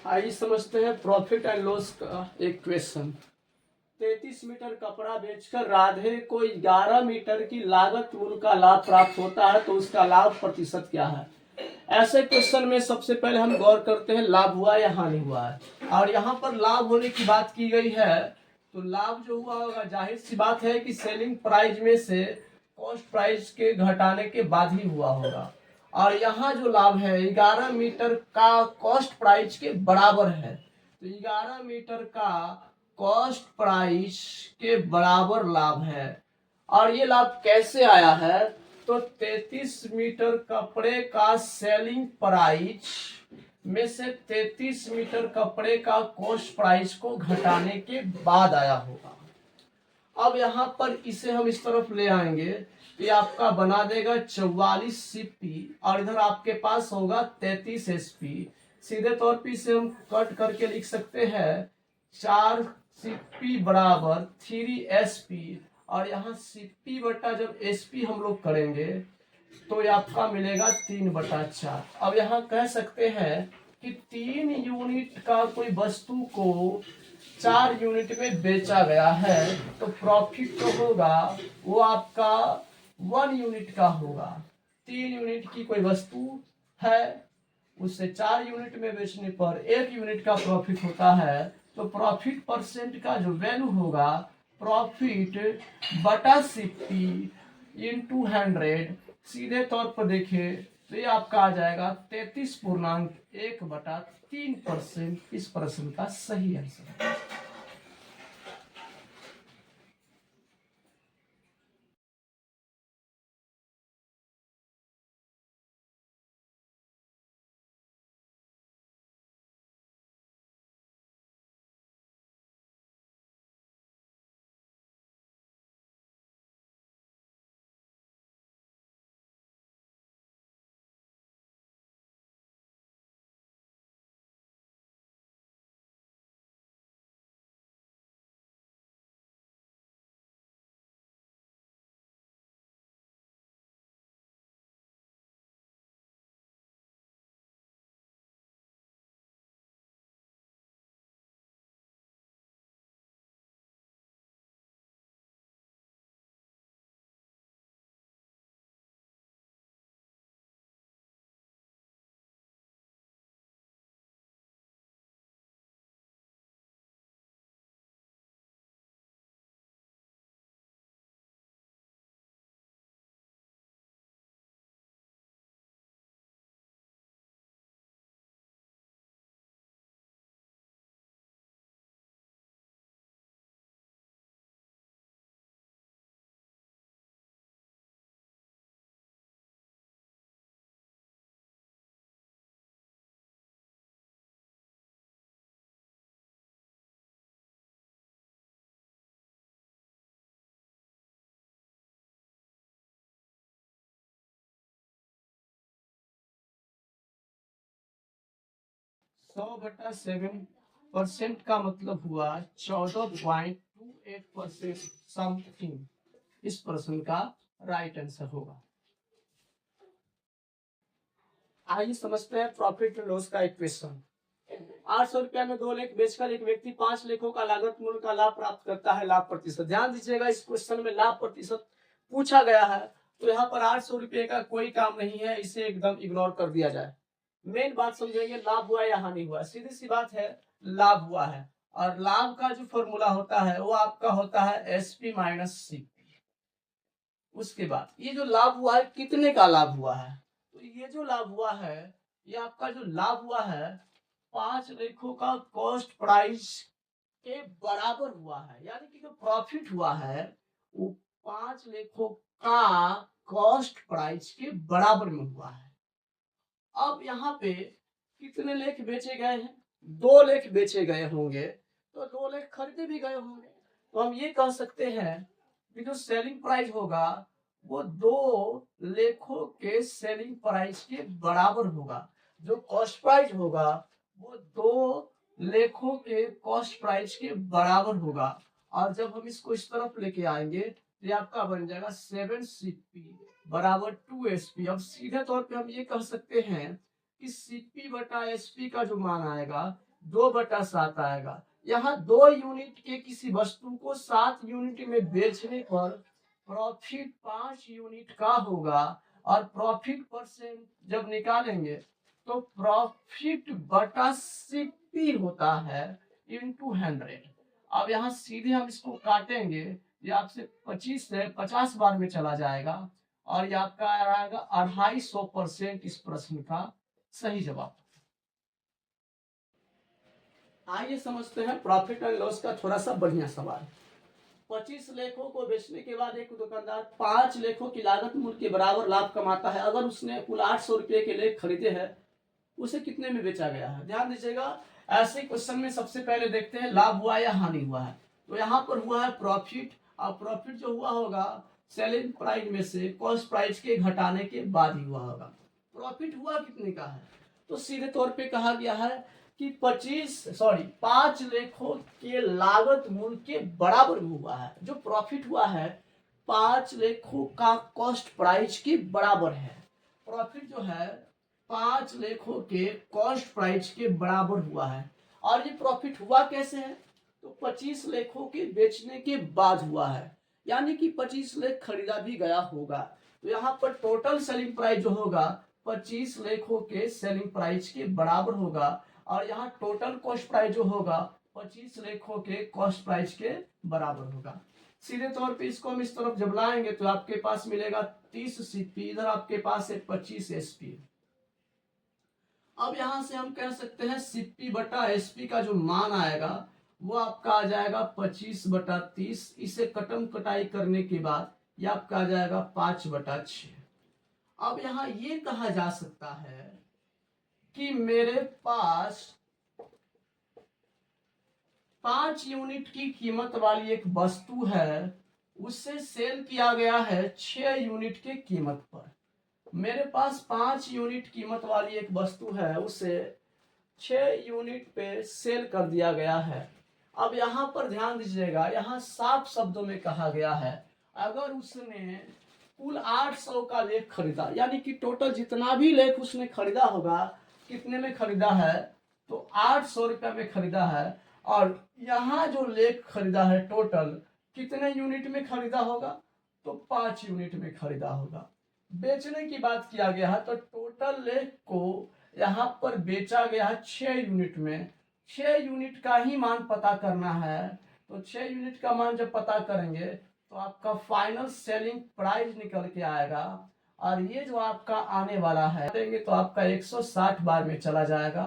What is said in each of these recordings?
आइए समझते हैं प्रॉफिट एंड लॉस का एक क्वेश्चन। 33 मीटर कपड़ा बेचकर राधे को 11 मीटर की लागत मूल्य का लाभ प्राप्त होता है, तो उसका लाभ प्रतिशत क्या है। ऐसे क्वेश्चन में सबसे पहले हम गौर करते हैं लाभ हुआ या हानि हुआ है। और यहाँ पर लाभ होने की बात की गई है, तो लाभ जो हुआ होगा जाहिर सी बात है कि सेलिंग प्राइस में से कॉस्ट प्राइस के घटाने के बाद ही हुआ होगा। और यहाँ जो लाभ है 11 मीटर का कॉस्ट प्राइस के बराबर है, तो 11 मीटर का कॉस्ट प्राइस के बराबर लाभ है। और ये लाभ कैसे आया है, तो 33 मीटर कपड़े का सेलिंग प्राइस में से 33 मीटर कपड़े का कॉस्ट प्राइस को घटाने के बाद आया होगा। अब यहाँ पर इसे हम इस तरफ ले आएंगे तो ये आपका बना देगा 44 सीपी और इधर आपके पास होगा 33 एसपी। सीधे तौर पर इसे हम कट करके लिख सकते हैं 4 सीपी बराबर 3 एसपी। और यहाँ सीपी बटा जब एसपी हम लोग करेंगे तो ये आपका मिलेगा 3/4। अब यहाँ कह सकते हैं कि 3 यूनिट का कोई वस्तु को 4 यूनिट में बेचा गया है, तो प्रॉफिट जो होगा वो आपका 1 यूनिट का होगा। 3 यूनिट की कोई वस्तु है, उससे 4 यूनिट में बेचने पर 1 यूनिट का प्रॉफिट होता है, तो प्रॉफिट परसेंट का जो वैल्यू होगा प्रॉफिट बटा सीपी इंटू 100। सीधे तौर पर देखें तो ये आपका आ जाएगा 33.1/3%। इस प्रश्न का सही आंसर है। सौ बटा 7% का मतलब हुआ 14.28% समथिंग। इस प्रश्न का राइट आंसर होगा। आइए समझते हैं प्रॉफिट एंड लॉस का एक क्वेश्चन। 800 रुपया में 2 लेख बेचकर एक व्यक्ति 5 लेखों का लागत मूल्य का लाभ प्राप्त करता है। लाभ प्रतिशत, ध्यान दीजिएगा इस क्वेश्चन में लाभ प्रतिशत पूछा गया है, तो यहाँ पर 800 रुपये का कोई काम नहीं है, इसे एकदम इग्नोर कर दिया जाए। मेन बात समझेंगे लाभ हुआ या हानि हुआ। सीधी सी बात है, लाभ हुआ है। और लाभ का जो फॉर्मूला होता है वो आपका होता है एसपी माइनस सीपी। उसके बाद ये जो लाभ हुआ है कितने का लाभ हुआ है, तो ये जो लाभ हुआ है ये आपका जो लाभ हुआ है 5 लेखों का कॉस्ट प्राइस के बराबर हुआ है। यानी कि जो प्रॉफिट हुआ है वो 5 लेखों का कॉस्ट प्राइस के बराबर में हुआ है। अब यहाँ पे कितने लेख बेचे गए हैं, 2 लेख बेचे गए होंगे, तो 2 लेख खरीदे भी गए होंगे। तो हम ये कह सकते हैं कि जो सेलिंग प्राइस होगा वो 2 लेखों के सेलिंग प्राइस के बराबर होगा। जो कॉस्ट प्राइस होगा वो 2 लेखों के कॉस्ट प्राइस के बराबर होगा। और जब हम इसको इस तरफ लेके आएंगे तो ये आपका बन जाएगा 7 CP बराबर 2 SP। अब सीधे तौर पे हम ये कह सकते हैं कि CP बटा SP का जो मान आएगा 2/7 आएगा। यहाँ 2 यूनिट के किसी वस्तु को 7 यूनिट में बेचने पर प्रॉफिट 5 यूनिट का होगा और प्रॉफिट परसेंट जब निकालेंगे तो प्रॉफिट बटा सीपी होता है इंटू 100। अब यहाँ सीधे हम इसको काटेंगे, ये आपसे 25 से 50 बार में चला जाएगा और ये आपका आएगा 250% इस प्रश्न का सही जवाब। आइए समझते हैं प्रॉफिट एंड लॉस का थोड़ा सा बढ़िया सवाल। 25 लेखों को बेचने के बाद एक दुकानदार 5 लेखों की लागत मूल्य के बराबर लाभ कमाता है। अगर उसने कुल 800 रुपये के लेख खरीदे हैं, उसे कितने में बेचा गया है? ध्यान दीजिएगा, ऐसे क्वेश्चन में सबसे पहले देखते हैं लाभ हुआ या हानि हुआ है। तो यहाँ पर हुआ है प्रॉफिट, और प्रॉफिट जो हुआ होगा सेलिंग प्राइस में से कॉस्ट प्राइस के घटाने के बाद ही हुआ होगा। प्रॉफिट हुआ कितने का है? तो सीधे तौर पे कहा गया है कि 5 लेखों के लागत मूल्य के बराबर हुआ है। जो प्रॉफिट हुआ है 5 लेखों का कॉस्ट प्राइस के बराबर है। प्रॉफिट जो है 5 लेखों के कॉस्ट प्राइस के बराबर हुआ है। और ये प्रॉफिट हुआ कैसे है? तो 25 लेखों के बेचने के बाद हुआ है, यानी कि 25 लेख खरीदा भी गया होगा। तो यहाँ पर टोटल सेलिंग प्राइस जो होगा 25 लेखों के सेलिंग प्राइस के बराबर होगा और यहाँ टोटल कॉस्ट प्राइस जो होगा 25 लेखों के कॉस्ट प्राइस के बराबर होगा। सीधे तौर पे इसको हम इस तरफ जब लाएंगे तो आपके पास मिलेगा 30 सीपी, इधर आपके पास है 25 एसपी। अब यहां से हम कह सकते हैं सीपी बटा एसपी का जो मान आएगा वो आपका आ जाएगा 25/30। इसे कटम कटाई करने के बाद ये आपका आ जाएगा 5/6। अब यहाँ ये कहा जा सकता है कि मेरे पास 5 यूनिट की कीमत वाली एक वस्तु है, उससे सेल किया गया है 6 यूनिट के कीमत पर। मेरे पास 5 यूनिट कीमत वाली एक वस्तु है, उसे 6 यूनिट पे सेल कर दिया गया है। अब यहाँ पर ध्यान दीजिएगा, यहाँ साफ शब्दों में कहा गया है अगर उसने कुल 800 का लेख खरीदा, यानी कि टोटल जितना भी लेख उसने खरीदा होगा, कितने में खरीदा है? तो 800 रुपया में खरीदा है। और यहाँ जो लेख खरीदा है टोटल कितने यूनिट में खरीदा होगा? तो 5 यूनिट में खरीदा होगा। बेचने की बात किया गया है तो टोटल लेख को यहाँ पर बेचा गया है 6 यूनिट में। 6 यूनिट का ही मान पता करना है। तो 6 यूनिट का मान जब पता करेंगे तो आपका फाइनल सेलिंग प्राइस निकल के आएगा और ये जो आपका आने वाला है देंगे तो आपका 160 बार में चला जाएगा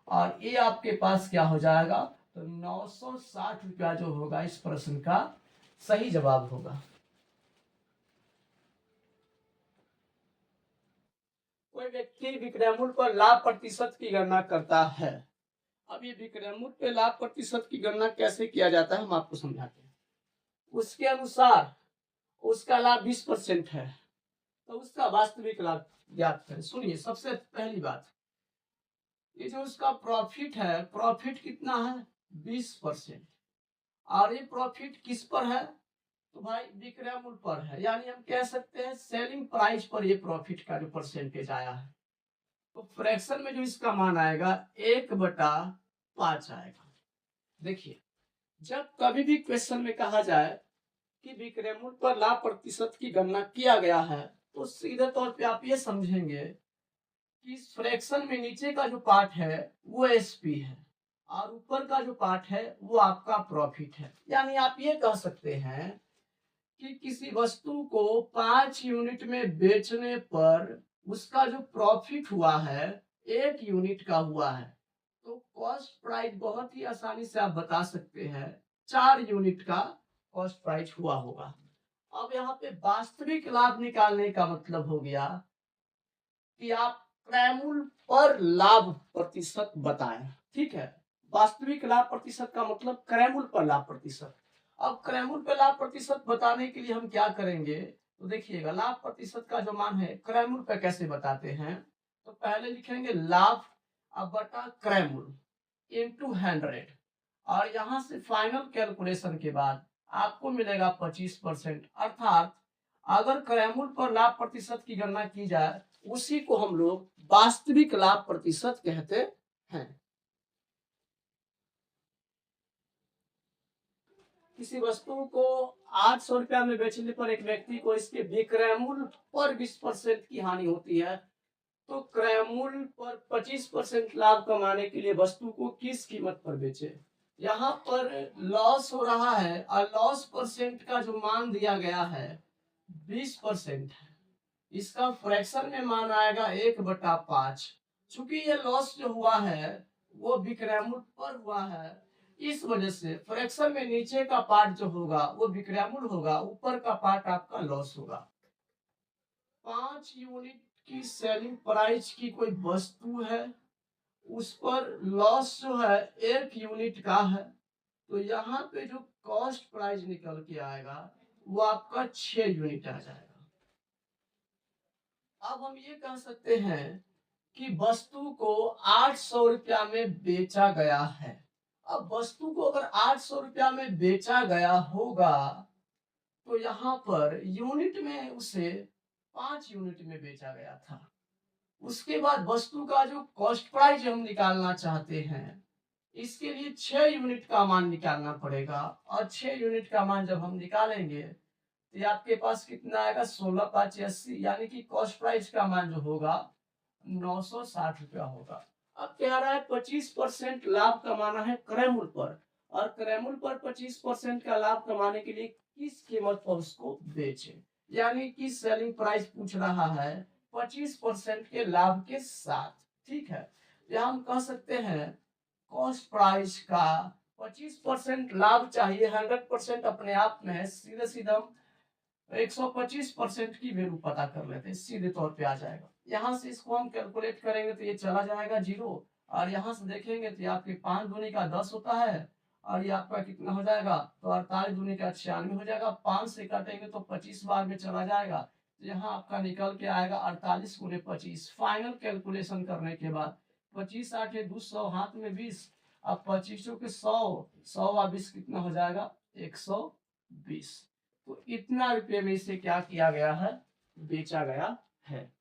और ये आपके पास क्या हो जाएगा? तो 960 रुपया जो होगा इस प्रश्न का सही जवाब होगा। कोई व्यक्ति विक्रय मूल्य पर लाभ प्रतिशत की गणना करता है। अब ये विक्रय मूल्य पे लाभ प्रतिशत की गणना कैसे किया जाता है हम आपको समझाते हैं। उसके अनुसार उसका लाभ 20% है तो उसका वास्तविक लाभ ज्ञात करें। सुनिए, सबसे पहली बात, ये जो उसका प्रॉफिट है, प्रॉफिट कितना है? 20%। और ये प्रॉफिट किस पर है? तो भाई विक्रय मूल्य पर है, यानी हम कह सकते हैं सेलिंग प्राइस पर ये प्रॉफिट का जो परसेंटेज आया है। तो फ्रैक्शन में जो इसका मान आएगा 1/5 आएगा। देखिए, जब कभी भी क्वेश्चन में कहा जाए कि विक्रय मूल्य पर लाभ प्रतिशत की गणना किया गया है तो सीधे तौर पे आप ये समझेंगे कि इस फ्रैक्शन में नीचे का जो पार्ट है वो एसपी है और ऊपर का जो पार्ट है वो आपका प्रॉफिट है। यानी आप ये कह सकते हैं कि किसी वस्तु को 5 यूनिट में बेचने पर उसका जो प्रॉफिट हुआ है 1 यूनिट का हुआ है। तो कॉस्ट प्राइस बहुत ही आसानी से आप बता सकते हैं 4 यूनिट का कॉस्ट प्राइस हुआ होगा। अब यहाँ पे वास्तविक लाभ निकालने का मतलब हो गया कि आप क्रय मूल्य पर लाभ प्रतिशत बताएं। ठीक है, वास्तविक लाभ प्रतिशत का मतलब क्रय मूल्य पर लाभ प्रतिशत। अब क्रय मूल्य पर लाभ प्रतिशत बताने के लिए हम क्या करेंगे? तो देखिएगा, लाभ प्रतिशत का जो मान है क्रय मूल्य पर कैसे बताते हैं? तो पहले लिखेंगे लाभ अब बटा क्रय मूल्य इंटू 100 और यहाँ से फाइनल कैलकुलेशन के बाद आपको मिलेगा 25%। अर्थात अगर क्रय मूल्य पर लाभ प्रतिशत की गणना की जाए उसी को हम लोग वास्तविक लाभ प्रतिशत कहते हैं। किसी वस्तु को 800 रुपया में बेचने पर एक व्यक्ति को इसके विक्रय मूल्य पर 20% की हानि होती है, तो क्रय मूल्य पर 25% लाभ कमाने के लिए वस्तु को किस कीमत पर बेचे। यहाँ पर लॉस हो रहा है और लॉस परसेंट का जो मान दिया गया है 20% है। इसका फ्रैक्शन में मान आएगा 1/5। चूंकि ये लॉस जो हुआ है वो विक्रय मूल्य पर हुआ है, इस वजह से फ्रैक्शन में नीचे का पार्ट जो होगा वो विक्रय मूल्य होगा, ऊपर का पार्ट आपका लॉस होगा। 5 यूनिट की सेलिंग प्राइस की कोई वस्तु है, उस पर लॉस जो है 1 यूनिट का है, तो यहाँ पे जो कॉस्ट प्राइस निकल के आएगा वो आपका 6 यूनिट आ जाएगा। अब हम ये कह सकते हैं कि वस्तु को 800 रुपया में बेचा गया है। अब वस्तु को अगर 800 रुपया में बेचा गया होगा तो यहाँ पर यूनिट में उसे 5 यूनिट में बेचा गया था। उसके बाद वस्तु का जो कॉस्ट प्राइस हम निकालना चाहते हैं, इसके लिए 6 यूनिट का मान निकालना पड़ेगा, और 6 यूनिट का मान जब हम निकालेंगे तो ये आपके पास कितना आएगा 16×5=80, यानी कि कॉस्ट प्राइस का मान जो होगा 960 रुपया होगा। अब कह रहा है 25% लाभ कमाना है क्रय मूल्य पर, और क्रय मूल्य पर 25% का लाभ कमाने के लिए किस कीमत पर उसको बेचे, यानी कि सेलिंग प्राइस पूछ रहा है 25% के लाभ के साथ। ठीक है, यह हम कह सकते हैं कॉस्ट प्राइस का 25% लाभ चाहिए, 100% अपने आप में है, सीधे सीधे हम 125% की वैल्यू पता कर लेते हैं, सीधे तौर पे आ जाएगा। यहाँ से इसको हम कैलकुलेट करेंगे तो ये चला जाएगा 0, और यहाँ से देखेंगे तो आपके 5 दूनी का 10 होता है, और ये आपका कितना हो जाएगा, तो 48 दूनी का 96 हो जाएगा। 5 से काटेंगे तो 25 बार में चला जाएगा, तो यहाँ आपका निकल के आएगा 48 × 25। फाइनल कैलकुलेशन करने के बाद 25 8 200, हाथ में 20, अब 25 के 100 और 20 कितना हो जाएगा 120। तो इतना रुपये में इसे क्या किया गया है, बेचा गया है।